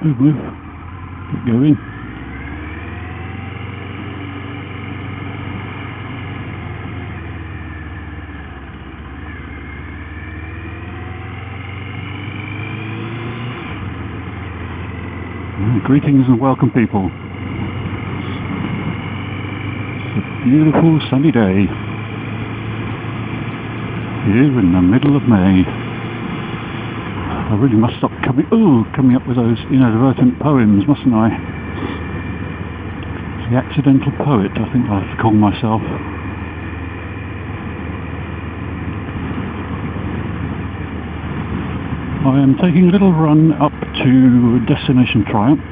Move. Keep going. Greetings and welcome, people. It's a beautiful sunny day here in the middle of May. I really must stop coming up with those inadvertent poems, mustn't I? The accidental poet, I think I have to call myself. I am taking a little run up to Destination Triumph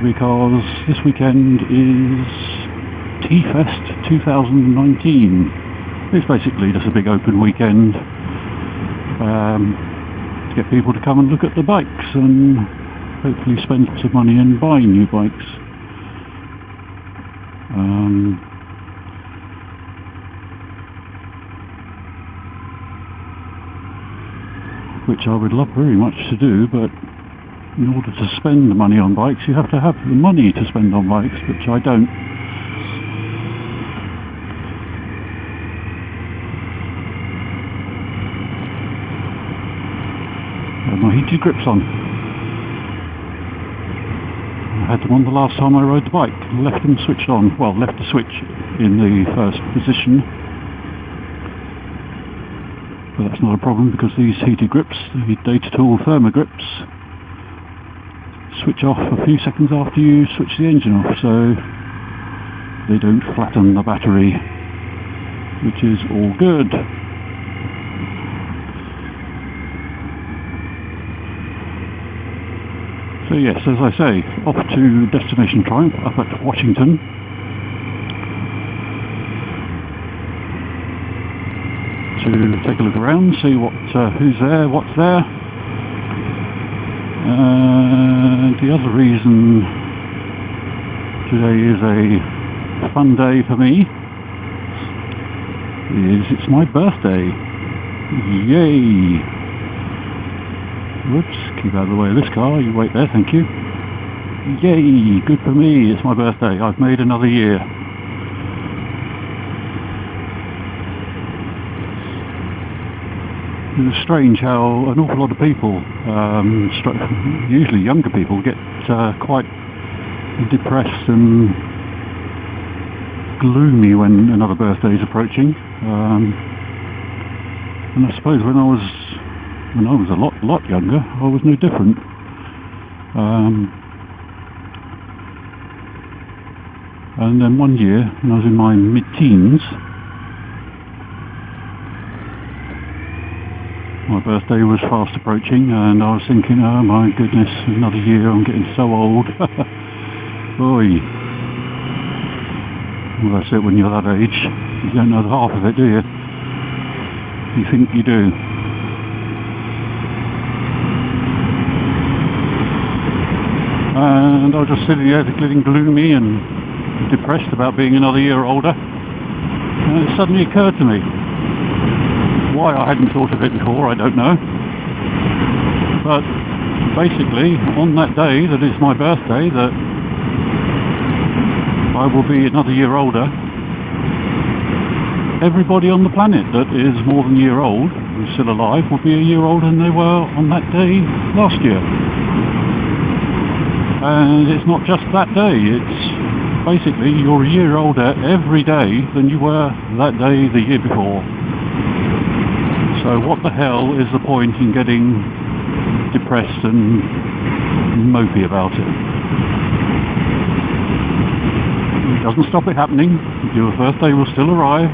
because this weekend is TFest 2019. It's basically just a big open weekend to get people to come and look at the bikes and hopefully spend some money and buy new bikes. Which I would love very much to do, but in order to spend the money on bikes you have to have the money to spend on bikes, which I don't. My heated grips on. I had them on the last time I rode the bike, left them switched on, well, left the switch in the first position. But that's not a problem because these heated grips, the Data Tool Therma grips, switch off a few seconds after you switch the engine off, so they don't flatten the battery, which is all good. So yes, as I say, off to Destination Triumph up at Washington. To take a look around, see who's there, what's there. The other reason today is a fun day for me is it's my birthday. Yay! Whoops, keep out of the way of this car, you wait there, thank you. Yay, good for me, it's my birthday, I've made another year. It's strange how an awful lot of people, usually younger people, get quite depressed and gloomy when another birthday is approaching. And I suppose when I was a lot younger, I was no different. And then one year, when I was in my mid-teens, my birthday was fast approaching, and I was thinking, oh my goodness, another year, I'm getting so old. Boy. Well, that's it when you're that age. You don't know the half of it, do you? You think you do. And I was just sitting there getting gloomy and depressed about being another year older, and it suddenly occurred to me. Why I hadn't thought of it before, I don't know. But basically, on that day that is my birthday, that I will be another year older, everybody on the planet that is more than a year old, who's still alive, will be a year older than they were on that day last year. And it's not just that day, it's basically you're a year older every day than you were that day the year before. So what the hell is the point in getting depressed and mopey about it? It doesn't stop it happening. Your birthday will still arrive.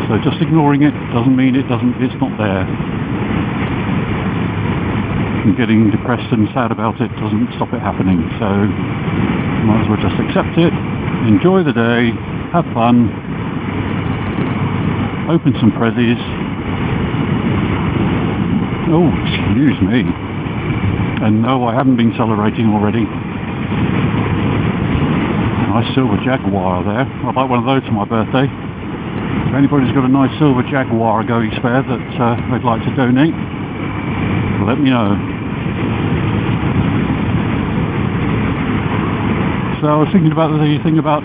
So just ignoring it doesn't mean it's not there. And getting depressed and sad about it doesn't stop it happening. So might as well just accept it, enjoy the day, have fun. Open some prezzies. Oh, excuse me. And no, I haven't been celebrating already. Nice silver Jaguar there. I'd like one of those for my birthday. If anybody's got a nice silver Jaguar going spare that they'd like to donate, let me know. So I was thinking about the thing about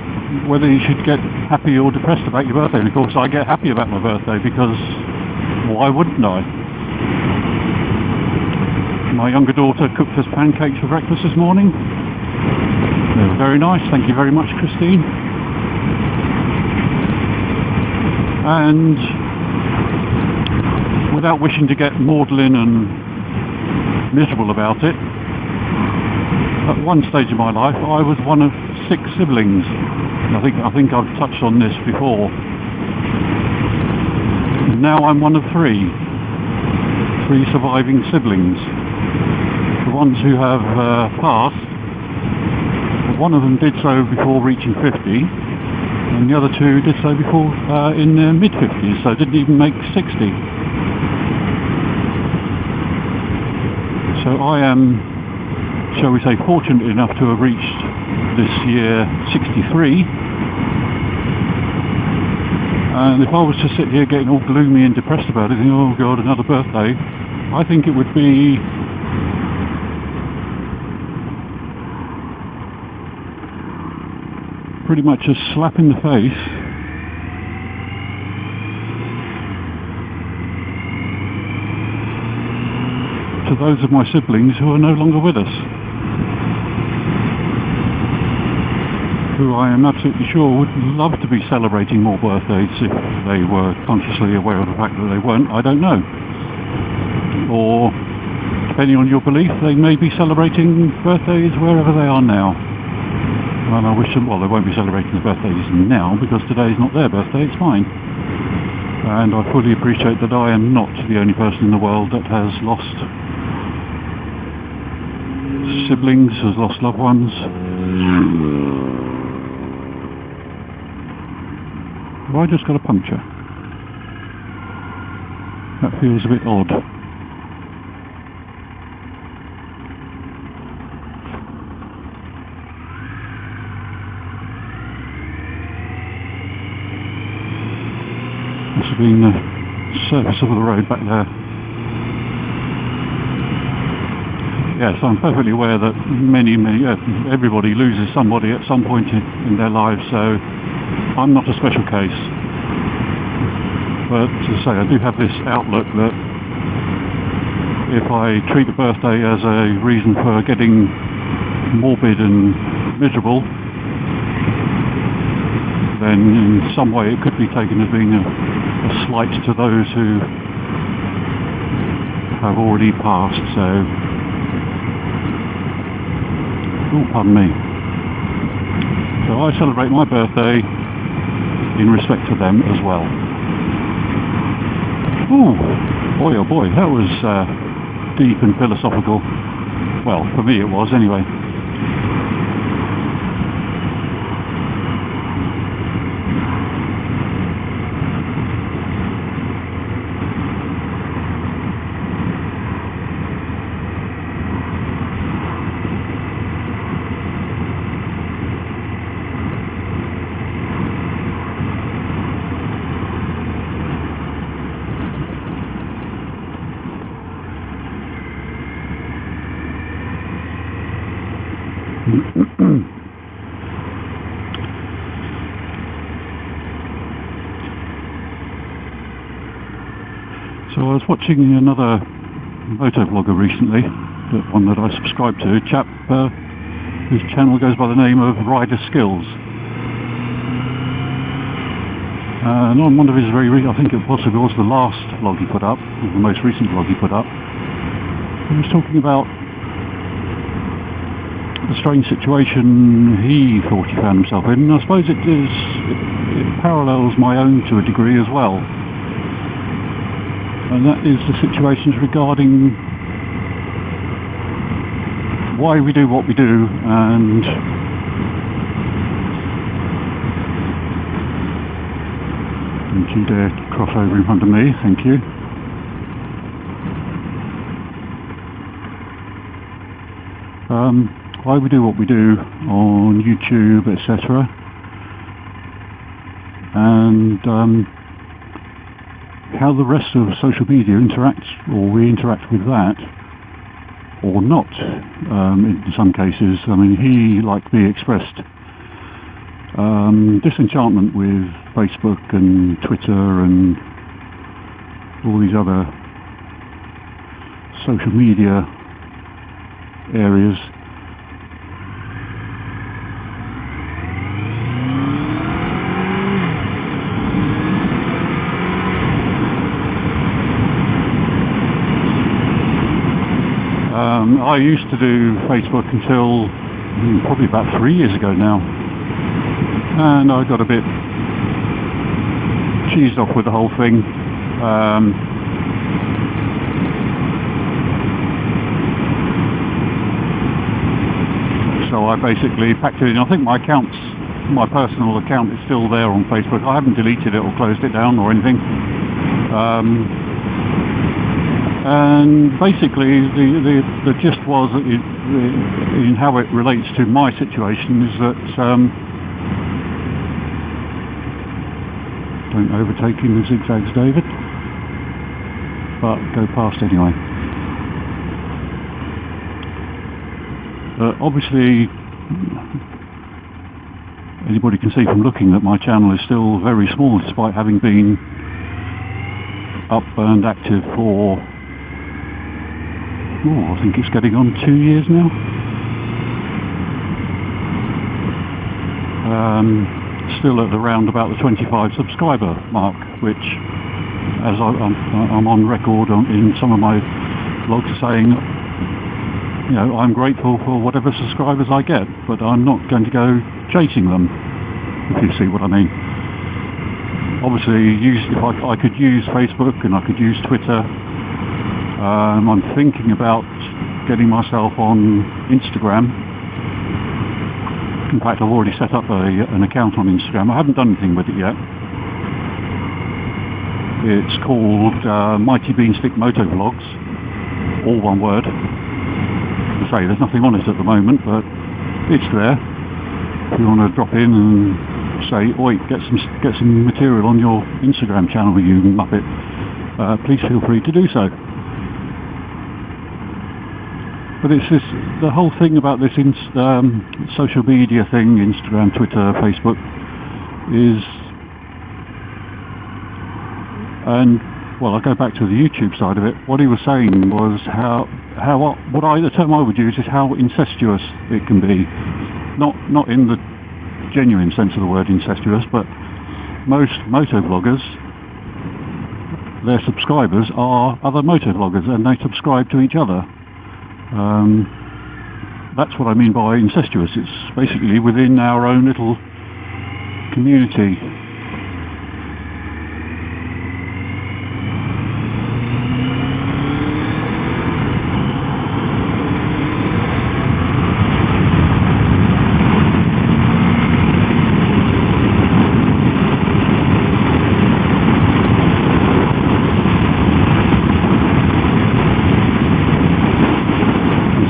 whether you should get happy or depressed about your birthday, and of course I get happy about my birthday, because why wouldn't I? My younger daughter cooked us pancakes for breakfast this morning. They were very nice, thank you very much, Christine. And without wishing to get maudlin and miserable about it, at one stage of my life I was one of 6 siblings. I think I've touched on this before. And now I'm one of 3 surviving siblings. The ones who have passed, one of them did so before reaching 50, and the other 2 did so before in their mid-50s, so didn't even make 60. So I am, shall we say, fortunate enough to have reached this year 63. And if I was to sit here getting all gloomy and depressed about it, thinking, oh God, another birthday, I think it would be pretty much a slap in the face to those of my siblings who are no longer with us, who I am absolutely sure would love to be celebrating more birthdays if they were consciously aware of the fact that they weren't. I don't know. Or, depending on your belief, they may be celebrating birthdays wherever they are now. And I wish them, well, they won't be celebrating the birthdays now because today is not their birthday, it's fine. And I fully appreciate that I am not the only person in the world that has lost siblings, has lost loved ones. Have I just got a puncture? That feels a bit odd. Must have been the surface of the road back there. Yes, I'm perfectly aware that everybody loses somebody at some point in their lives, so I'm not a special case. But as I say, I do have this outlook that if I treat a birthday as a reason for getting morbid and miserable, then in some way it could be taken as being a slight to those who have already passed, so oh, pardon me. So I celebrate my birthday in respect to them as well. Ooh, boy oh boy, that was deep and philosophical. Well, for me it was anyway. So I was watching another motovlogger recently, one that I subscribe to, a chap whose channel goes by the name of Rider Skills. And on one of his I think it possibly was the last vlog he put up, or the most recent vlog he put up, he was talking about the strange situation he thought he found himself in, and I suppose it parallels my own to a degree as well. And that is the situations regarding why we do what we do, and don't you dare cross over in front of me, thank you. Why we do what we do on YouTube, etc. And how the rest of social media interacts, or we interact with that, or not. In some cases, I mean, he, like me, expressed disenchantment with Facebook and Twitter and all these other social media areas. I used to do Facebook until probably about 3 years ago now, and I got a bit cheesed off with the whole thing. So I basically packed it in. I think my personal account is still there on Facebook. I haven't deleted it or closed it down or anything. And basically the gist was that in how it relates to my situation is that don't overtake in the zigzags, David, but go past anyway. Obviously anybody can see from looking that my channel is still very small, despite having been up and active for I think it's getting on 2 years now. Still at around about the 25 subscriber mark, which, as I'm on record in some of my blogs saying, you know, I'm grateful for whatever subscribers I get, but I'm not going to go chasing them, if you see what I mean. Obviously, if I could use Facebook and I could use Twitter. I'm thinking about getting myself on Instagram. In fact, I've already set up an account on Instagram. I haven't done anything with it yet. It's called Mighty Beansstick Moto Vlogs, all one word. As I say, there's nothing on it at the moment, but it's there. If you want to drop in and say, "Oi, get some material on your Instagram channel, you muppet," please feel free to do so. But it's the whole thing about this social media thing, Instagram, Twitter, Facebook, and well, I go back to the YouTube side of it. What he was saying was the term I would use is how incestuous it can be. Not in the genuine sense of the word incestuous, but most motovloggers, their subscribers are other motovloggers, and they subscribe to each other. That's what I mean by incestuous. It's basically within our own little community.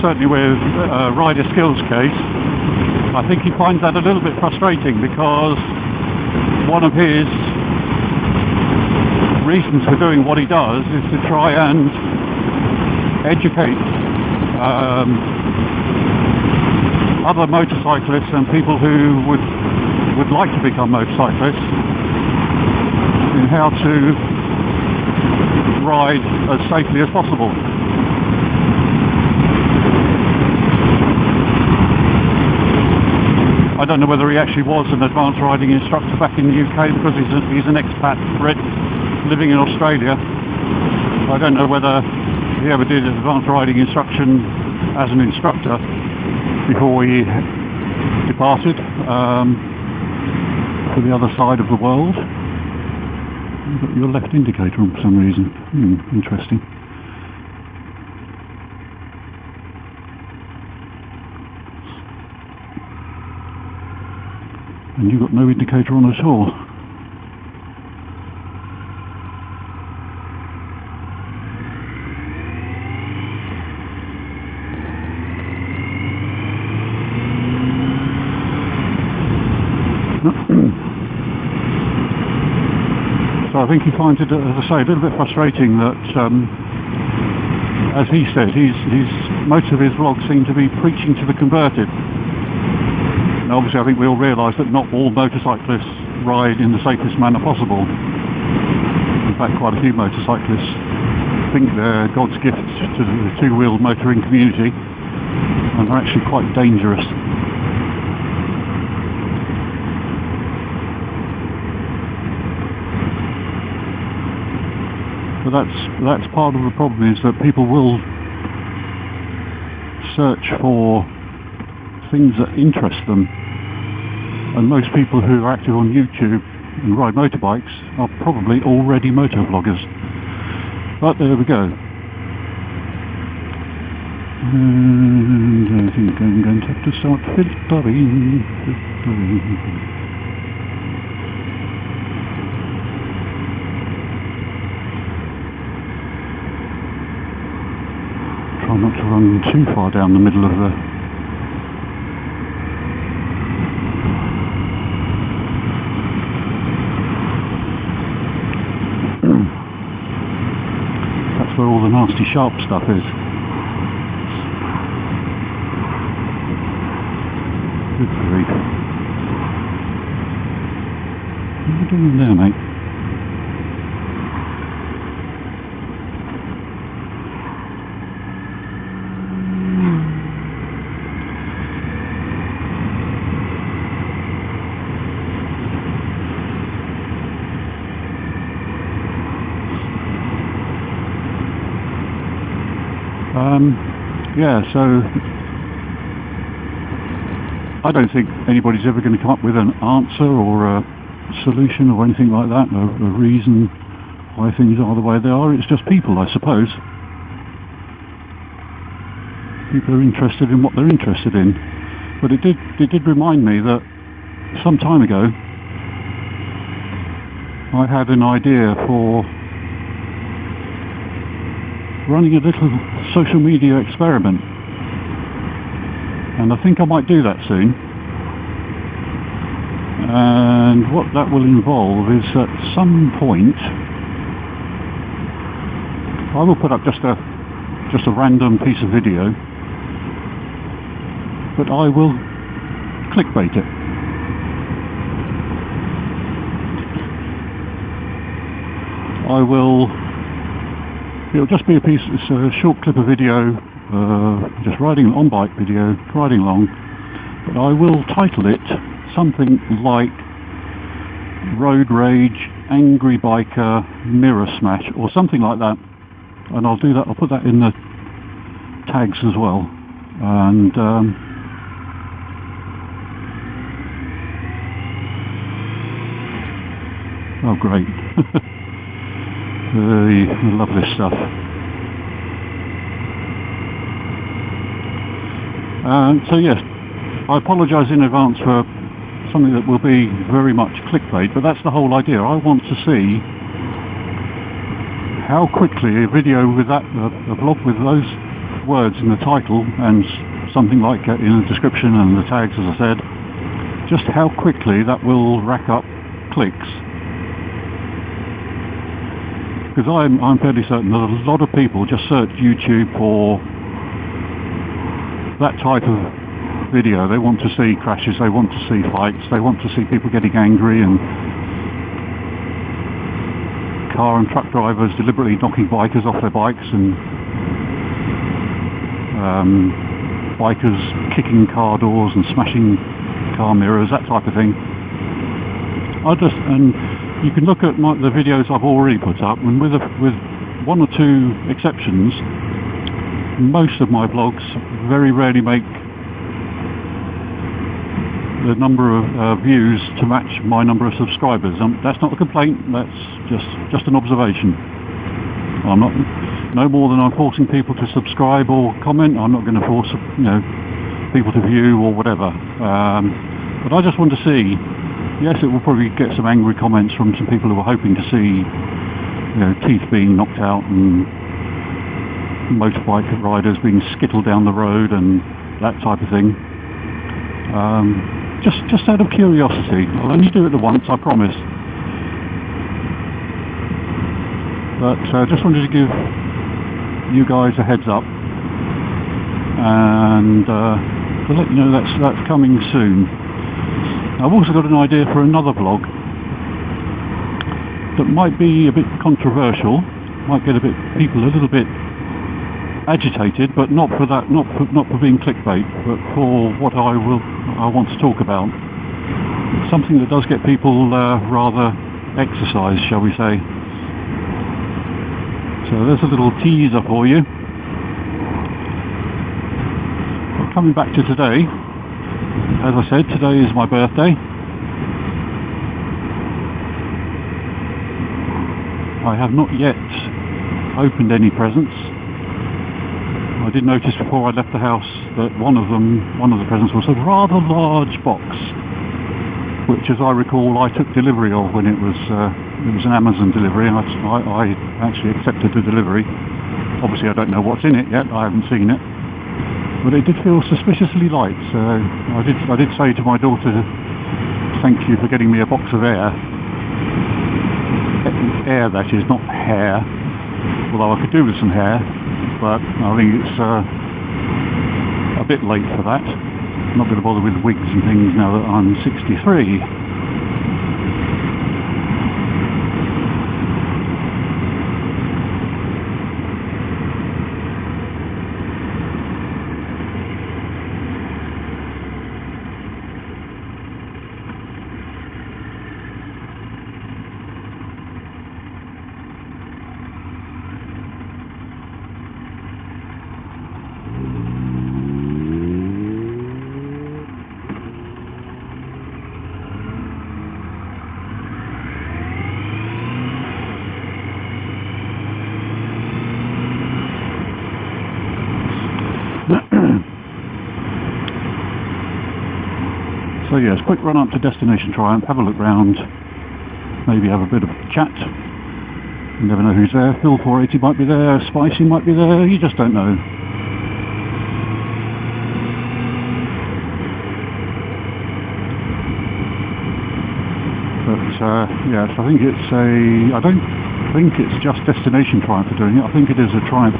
Certainly with Ryder Skill's case, I think he finds that a little bit frustrating, because one of his reasons for doing what he does is to try and educate other motorcyclists and people who would like to become motorcyclists in how to ride as safely as possible. I don't know whether he actually was an advanced riding instructor back in the UK, because he's an expat Brit living in Australia. I don't know whether he ever did advanced riding instruction as an instructor before he departed for the other side of the world. You've got your left indicator on for some reason. Interesting. And you've got no indicator on at all. So I think he finds it, as I say, a little bit frustrating that, as he said, most of his vlogs seem to be preaching to the converted. And obviously I think we all realise that not all motorcyclists ride in the safest manner possible. In fact, quite a few motorcyclists think they're God's gift to the two-wheeled motoring community, and are actually quite dangerous. But that's part of the problem, is that people will search for things that interest them, and most people who are active on YouTube and ride motorbikes are probably already motovloggers. But there we go. And I think I'm going to have to start filtering. Try not to run too far down the middle of the... That's where all the nasty sharp stuff is. Good grief. What are you doing there, mate? Yeah, so I don't think anybody's ever going to come up with an answer or a solution or anything like that, a reason why things are the way they are. It's just people, I suppose. People are interested in what they're interested in. But it did remind me that some time ago I had an idea for running a little social media experiment, and I think I might do that soon. And what that will involve is, at some point I will put up just a random piece of video, but I will clickbait it. It'll just be it's a short clip of video, just riding on bike video, riding along, but I will title it something like Road Rage, Angry Biker, Mirror Smash, or something like that. And I'll do that, I'll put that in the tags as well. And oh great. I love this stuff. So yes, I apologise in advance for something that will be very much clickbait, but that's the whole idea. I want to see how quickly a video with that, a vlog with those words in the title and something like in the description and the tags, as I said, just how quickly that will rack up clicks. Because I'm fairly certain that a lot of people just search YouTube for that type of video. They want to see crashes, they want to see fights, they want to see people getting angry, and car and truck drivers deliberately knocking bikers off their bikes, and bikers kicking car doors and smashing car mirrors, that type of thing. You can look at the videos I've already put up, and with one or two exceptions, most of my vlogs very rarely make the number of views to match my number of subscribers. That's not a complaint, that's just an observation. I'm not, no more than I'm forcing people to subscribe or comment. I'm not going to force people to view or whatever. But I just want to see. Yes, it will probably get some angry comments from some people who are hoping to see, teeth being knocked out and motorbike riders being skittled down the road and that type of thing. Just out of curiosity. I'll only do it the once, I promise. But just wanted to give you guys a heads up and to let you know that's coming soon. I've also got an idea for another vlog that might be a bit controversial, might get people a little bit agitated, but not for that, not for being clickbait, but for what I want to talk about. Something that does get people rather exercised, shall we say. So there's a little teaser for you. But coming back to today, as I said, today is my birthday. I have not yet opened any presents. I did notice before I left the house that one of the presents was a rather large box, which, as I recall, I took delivery of when it was an Amazon delivery. I actually accepted the delivery. Obviously, I don't know what's in it yet. I haven't seen it, but it did feel suspiciously light. So I did say to my daughter, "Thank you for getting me a box of air." Air, that is, not hair. Although I could do with some hair, but I think it's a bit late for that. I'm not going to bother with wigs and things now that I'm 63. So yes, quick run up to Destination Triumph, have a look round, maybe have a bit of a chat. You never know who's there. Phil 480 might be there, Spicy might be there, you just don't know. But yes, I think I don't think it's just Destination Triumph for doing it. I think it is a Triumph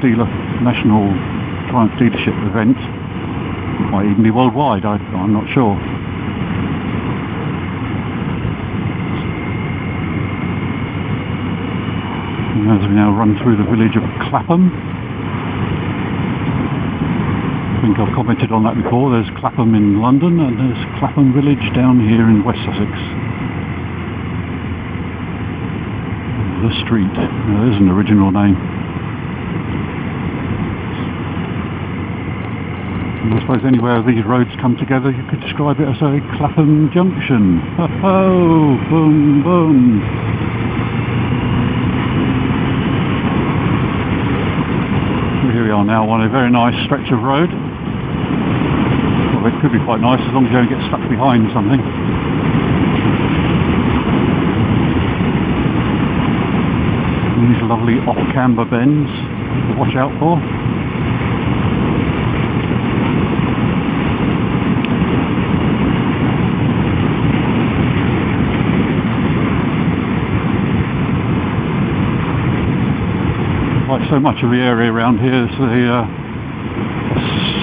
national Triumph dealership event. It might even be worldwide, I'm not sure. As we now run through the village of Clapham. I think I've commented on that before. There's Clapham in London and there's Clapham village down here in West Sussex. The street. Now, there's an original name. And I suppose anywhere these roads come together you could describe it as a Clapham junction. Ho-ho! Boom boom! Here we are now on a very nice stretch of road. Well, it could be quite nice as long as you don't get stuck behind something. And these lovely off-camber bends to watch out for. Like so much of the area around here is a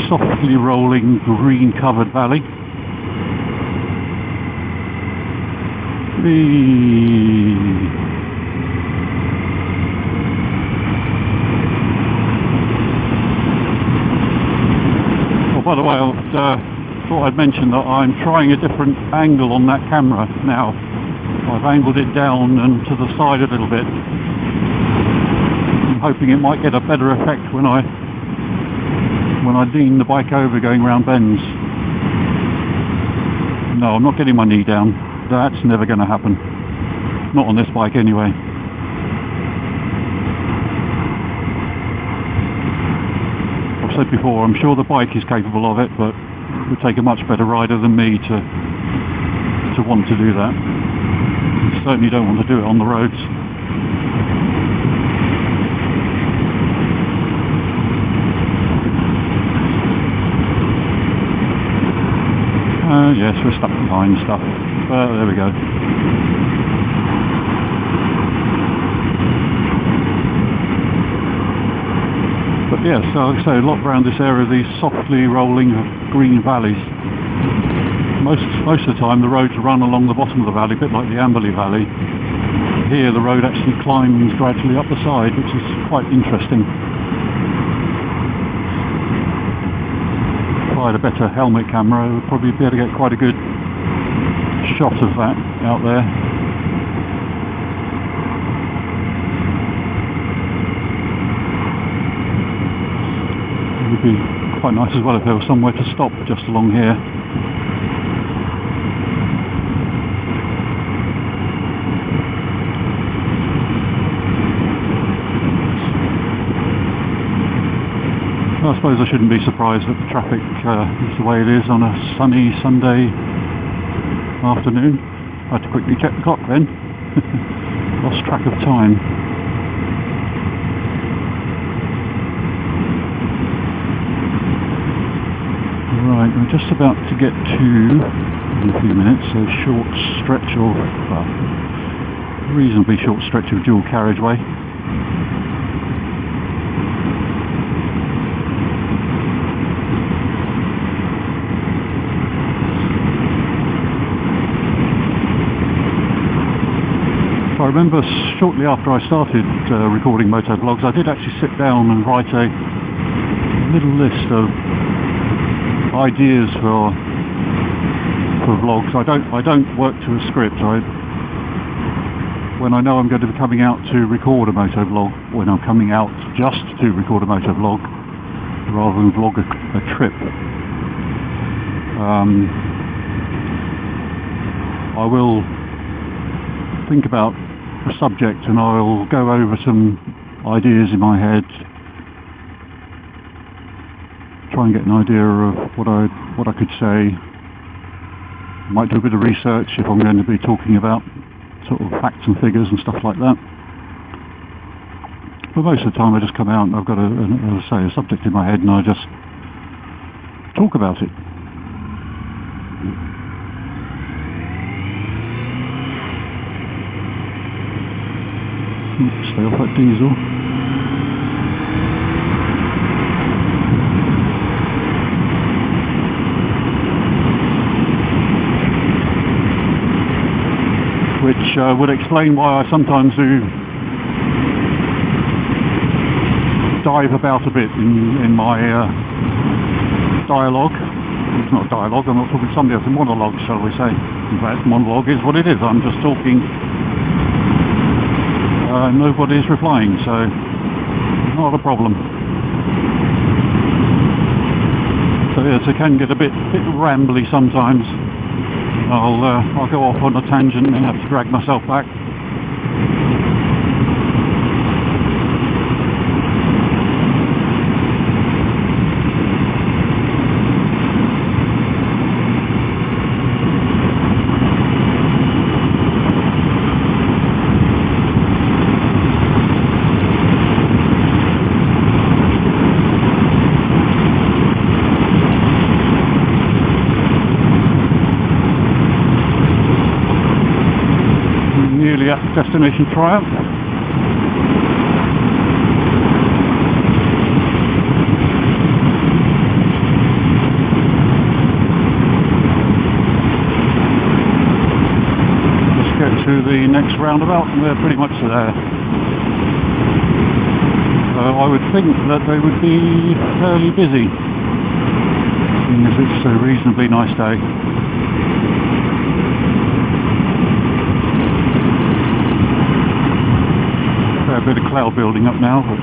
softly rolling green covered valley. Oh, by the way, I thought I'd mention that I'm trying a different angle on that camera now. I've angled it down and to the side a little bit. Hoping it might get a better effect when I lean the bike over going round bends. No, I'm not getting my knee down. That's never going to happen. Not on this bike anyway. I've said before, I'm sure the bike is capable of it, but it would take a much better rider than me to want to do that. I certainly don't want to do it on the roads. Yes, we're stuck behind stuff, but there we go. But yeah, so like I say, a lot around this area, these softly rolling green valleys. Most of the time the roads run along the bottom of the valley, a bit like the Amberley Valley. Here the road actually climbs gradually up the side, which is quite interesting. If I had a better helmet camera, I would probably be able to get quite a good shot of that out there. It would be quite nice as well if there was somewhere to stop just along here. I suppose I shouldn't be surprised that the traffic is the way it is on a sunny Sunday afternoon. I had to quickly check the clock then. Lost track of time. Right, we're just about to get to, in a few minutes, a short stretch of, well, reasonably short stretch of dual carriageway. I remember shortly after I started recording motovlogs, I did actually sit down and write a little list of ideas for vlogs. I don't work to a script. When I know I'm going to be coming out to record a motovlog, when I'm coming out just to record a motovlog rather than vlog a trip, I will think about a subject and I'll go over some ideas in my head, try and get an idea of what I could say. I might do a bit of research if I'm going to be talking about sort of facts and figures and stuff like that. But most of the time I just come out and I've got as I say, a subject in my head and I just talk about it. Stay off that diesel. Which would explain why I sometimes do dive about a bit in my dialogue. It's not a dialogue, I'm not talking to somebody else, a monologue, shall we say. In fact, monologue is what it is, I'm just talking. Nobody's replying, so not a problem. So yes, it can get a bit rambly sometimes. I'll go off on a tangent and have to drag myself back. Nearly at destination Triumph. Let's get to the next roundabout and we're pretty much there. So I would think that they would be fairly busy, seeing as it's a reasonably nice day. A bit of cloud building up now, but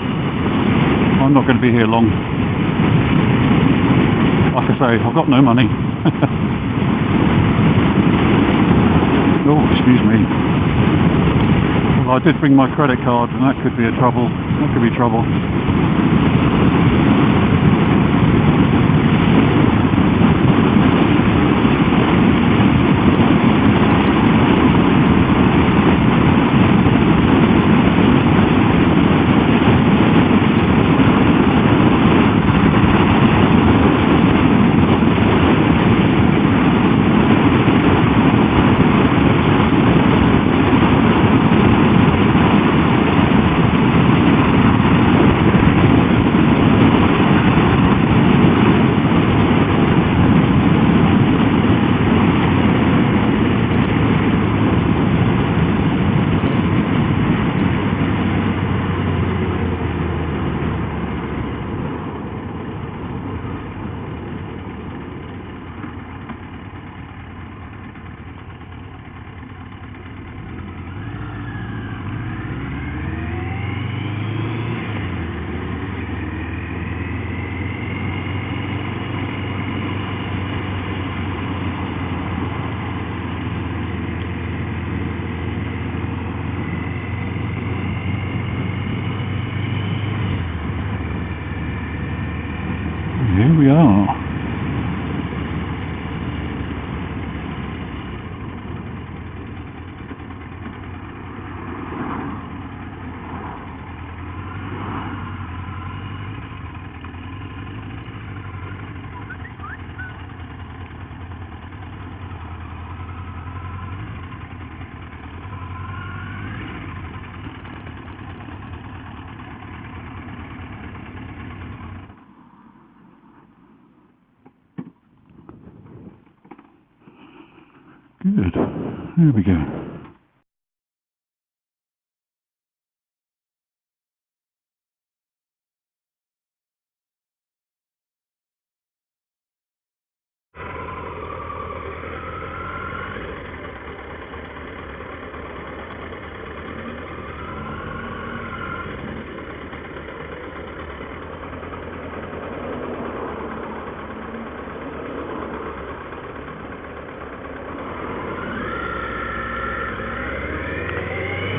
I'm not going to be here long. Like I say, I've got no money. Oh, excuse me. Well, I did bring my credit card and that could be trouble. That could be trouble. are. Good. There we go.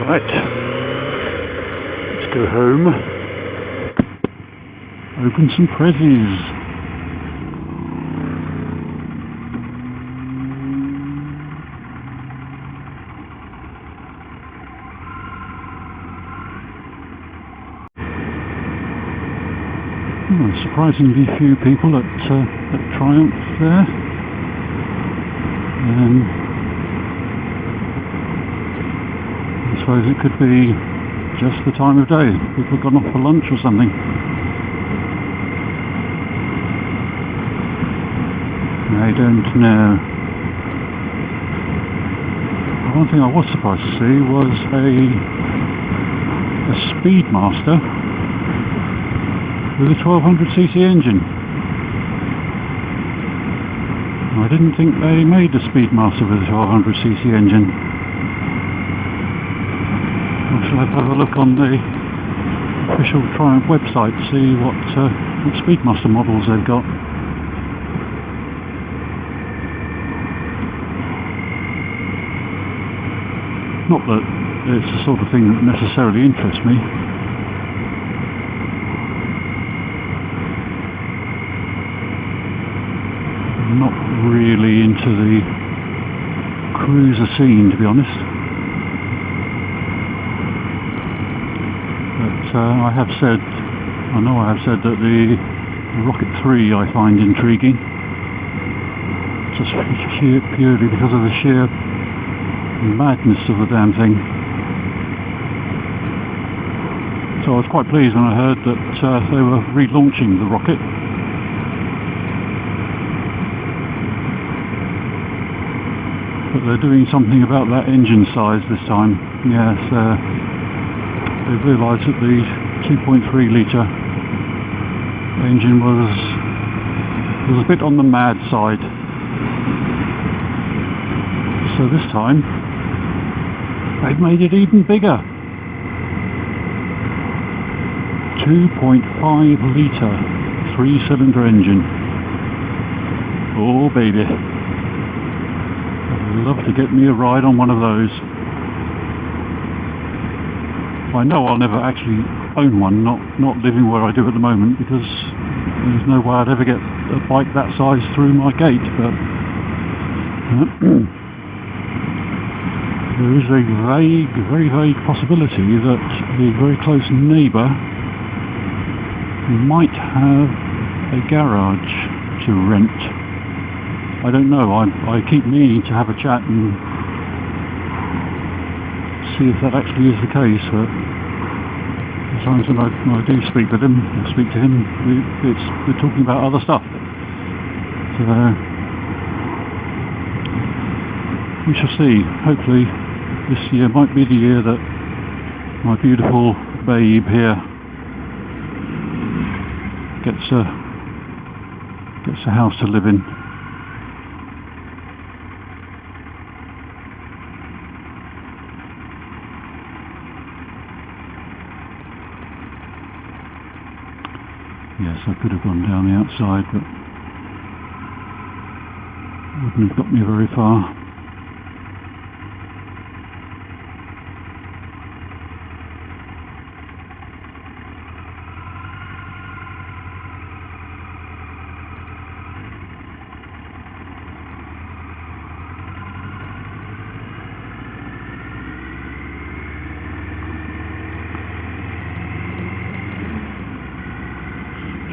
Right, let's go home, open some prezzies. Surprisingly few people at Triumph there. I suppose it could be just the time of day. People have gone off for lunch or something. I don't know. One thing I was surprised to see was a Speedmaster with a 1200cc engine. I didn't think they made a Speedmaster with a 1200cc engine. I shall have a look on the official Triumph website to see what Speedmaster models they've got. Not that it's the sort of thing that necessarily interests me. I'm not really into the cruiser scene, to be honest. But I know I have said that the Rocket 3 I find intriguing. Just purely because of the sheer madness of the damn thing. So I was quite pleased when I heard that they were relaunching the Rocket. But they're doing something about that engine size this time. Yes, they've realised that the 2.3 litre engine was a bit on the mad side. So this time they've made it even bigger. 2.5 litre 3-cylinder engine. Oh baby. I'd love to get me a ride on one of those. I know I'll never actually own one, not living where I do at the moment, because there's no way I'd ever get a bike that size through my gate, but there is a very vague possibility that a very close neighbour might have a garage to rent. I don't know, I keep meaning to have a chat and see if that actually is the case, but sometimes when I do speak to him, we're talking about other stuff. So we shall see. Hopefully this year might be the year that my beautiful babe here gets a house to live in. Yes, I could have gone down the outside, but it wouldn't have got me very far.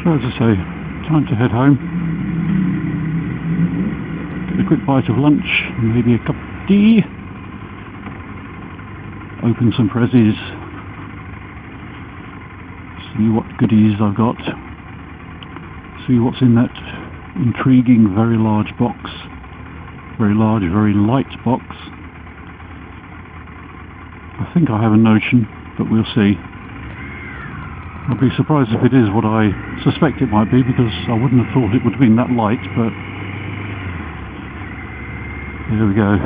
So as I say, time to head home. Get a quick bite of lunch, maybe a cup of tea. Open some prezzies. See what goodies I've got. See what's in that intriguing, very large box. Very large, very light box. I think I have a notion, but we'll see. I'll be surprised if it is what I suspect it might be, because I wouldn't have thought it would have been that light, but there we go.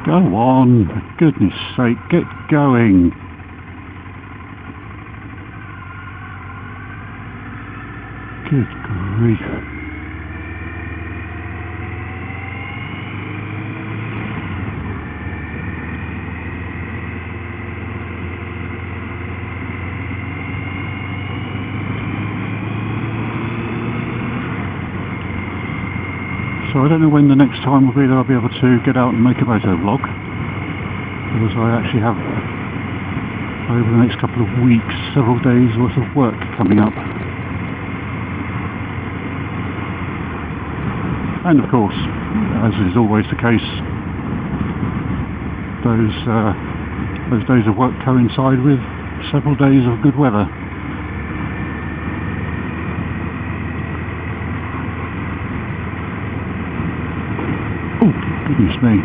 Go on, for goodness sake, get going. Good grief. So I don't know when the next time will be that I'll be able to get out and make a moto vlog, because I actually have, over the next couple of weeks, several days worth of work coming up. And of course, as is always the case, those days of work coincide with several days of good weather. Oh, goodness me.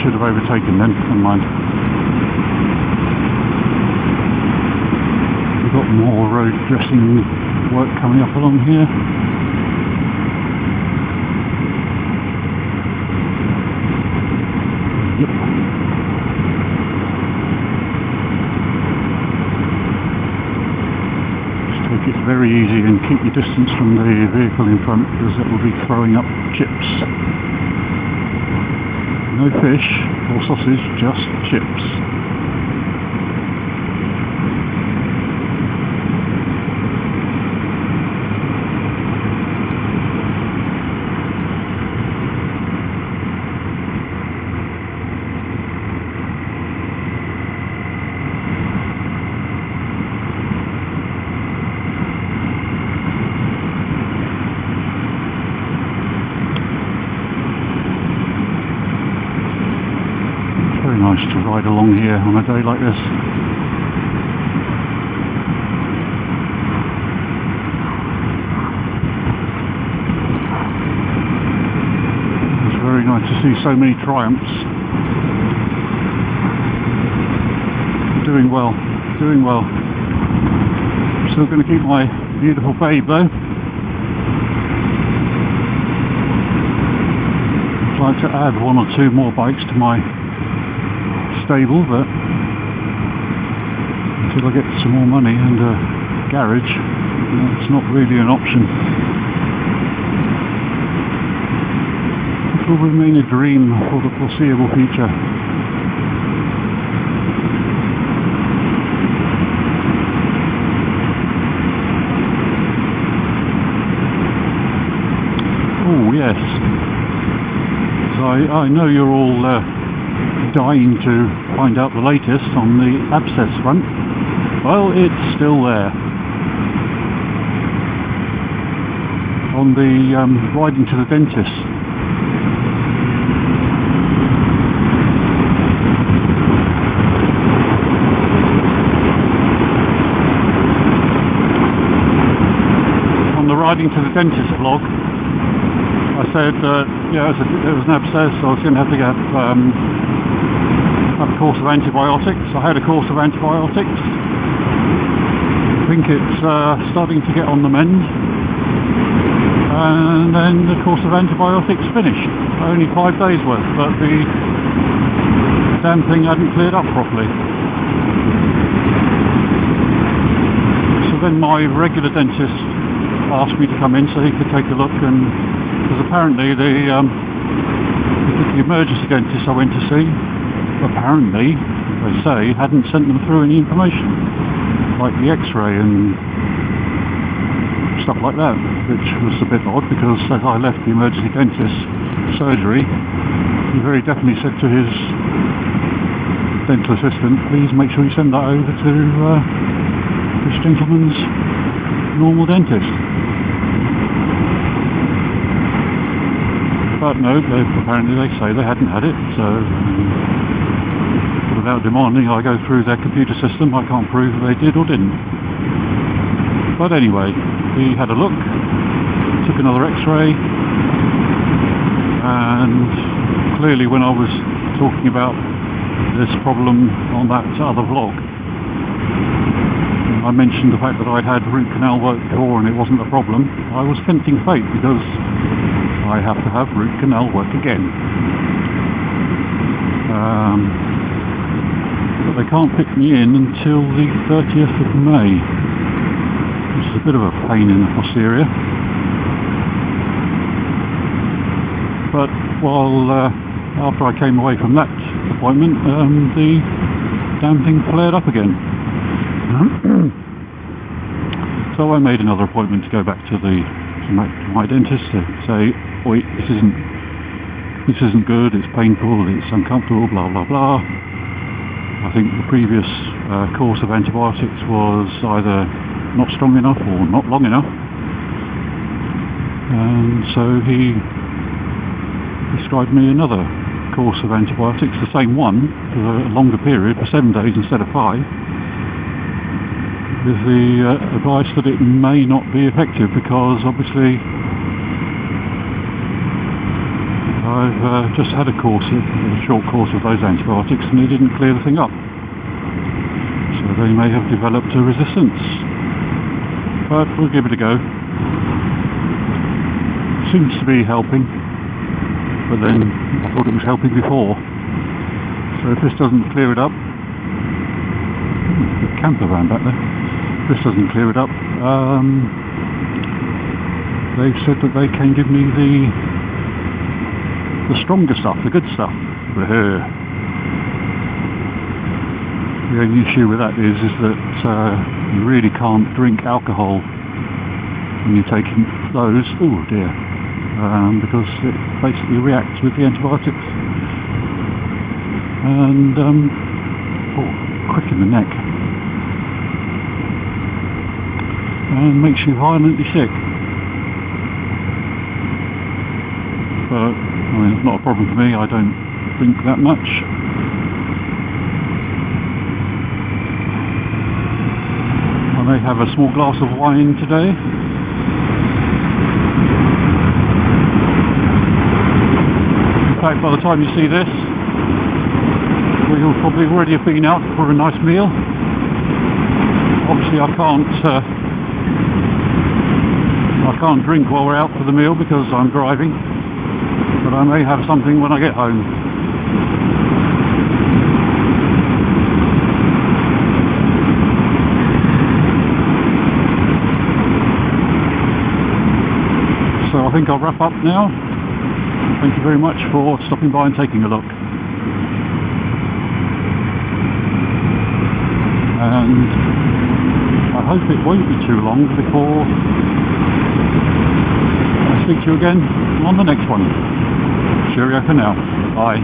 Should have overtaken then, never mind. We've got more road dressing work coming up along here. Yep. Just take it very easy and keep your distance from the vehicle in front, because it will be throwing up chips. No fish or sausage, just chips. Nice to ride along here on a day like this. It's very nice to see so many Triumphs. Doing well, doing well. Still going to keep my beautiful babe though. I'd like to add one or two more bikes to my stable, but until I get some more money and a garage, it's not really an option. It will remain a dream for the foreseeable future. Oh yes, so I know you're all dying to find out the latest on the abscess front. Well, it's still there. on the riding to the dentist. On the riding to the dentist vlog, I said yeah, it was an abscess, so I was going to have to have a course of antibiotics. I had a course of antibiotics. I think it's starting to get on the mend, and then the course of antibiotics finished. Only 5 days worth, but the damn thing hadn't cleared up properly. So then my regular dentist asked me to come in so he could take a look, and because apparently the emergency dentist I went to see, apparently, they say, hadn't sent them through any information, like the x-ray and stuff like that, which was a bit odd, because as I left the emergency dentist surgery, he very definitely said to his dental assistant, please make sure you send that over to this gentleman's normal dentist. But no, apparently they say they hadn't had it, so without demanding I go through their computer system, I can't prove they did or didn't. But anyway, he had a look, took another x-ray, and clearly when I was talking about this problem on that other vlog, I mentioned the fact that I'd had root canal work before and it wasn't a problem. I was tempting fate, because I have to have root canal work again. But they can't pick me in until the 30th of May, which is a bit of a pain in the posterior. But while after I came away from that appointment, the damn thing flared up again. So I made another appointment to go back to my dentist to say, wait, this isn't good, it's painful, it's uncomfortable, blah blah blah. I think the previous course of antibiotics was either not strong enough or not long enough, and so he prescribed me another course of antibiotics, the same one, for a longer period, for 7 days instead of 5, with the advice that it may not be effective, because obviously I've just had a short course of those antibiotics, and they didn't clear the thing up. So they may have developed a resistance. But we'll give it a go. Seems to be helping, but then I thought it was helping before. So if this doesn't clear it up, the camper van back there. If this doesn't clear it up, they've said that they can give me the stronger stuff, the good stuff. The only issue with that is that you really can't drink alcohol when you're taking those. Oh dear, because it basically reacts with the antibiotics, and quick in the neck, and makes you violently sick. But I mean, it's not a problem for me. I don't drink that much. I may have a small glass of wine today. In fact, by the time you see this, we'll probably already have been out for a nice meal. Obviously I can't drink while we're out for the meal because I'm driving, but I may have something when I get home. So I think I'll wrap up now. Thank you very much for stopping by and taking a look. And I hope it won't be too long before I speak to you again on the next one. Cheerio for now. Bye.